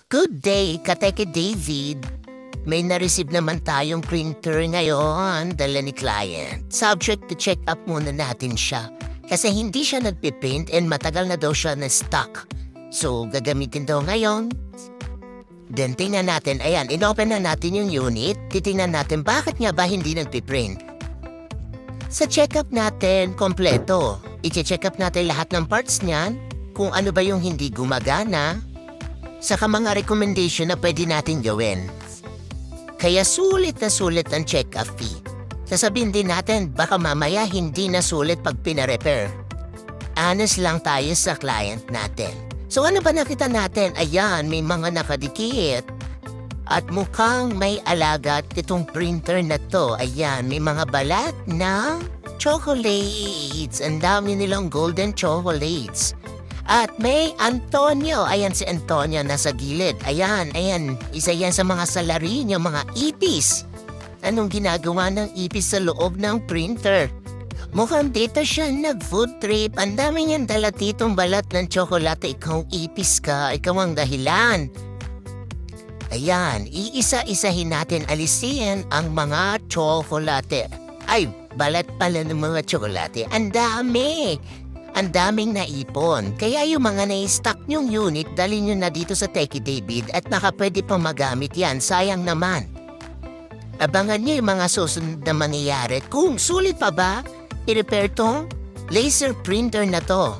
Good day, Kateke David. May na-receive naman tayong printer ngayon, dala ni client. Subject to check up muna natin siya. Kasi hindi siya nagpiprint and matagal na daw siya na-stuck. So, gagamitin daw ngayon. Then, tingnan natin. Ayan, inopen na natin yung unit. Titingnan natin bakit nga ba hindi nagpiprint. Sa check-up natin, kompleto. I-check up natin lahat ng parts niyan. Kung ano ba yung hindi gumagana. Saka mga recommendation na pwede natin gawin. Kaya sulit na sulit ang check-up fee. Sasabihin din natin baka mamaya hindi na sulit pag pinarepair. Honest lang tayo sa client natin. So ano ba nakita natin? Ayan, may mga nakadikit. At mukhang may alagat itong printer na to. Ayan, may mga balat na chocolates. Ang dami nilang golden chocolates. At may Antonio. Ayan si Antonio nasa gilid. Ayan. Isa yan sa mga salarin, yung mga ipis. Anong ginagawa ng ipis sa loob ng printer? Mukhang dito siya nag-food trip. Ang dami niyang dala ditong balat ng tsokolate. Ikaw ipis ka. Ikaw ang dahilan. Ayan. Iisa-isahin natin alisin ang mga tsokolate. Ay, balat pala ng mga tsokolate. Ang dami! Ang daming naipon. Kaya yung mga na-stock nyong unit, dalhin nyo na dito sa Techie David at baka pwede pang magamit yan. Sayang naman. Abangan nyo yung mga susunod na mangyayari. Kung sulit pa ba, i-repair tong laser printer na to.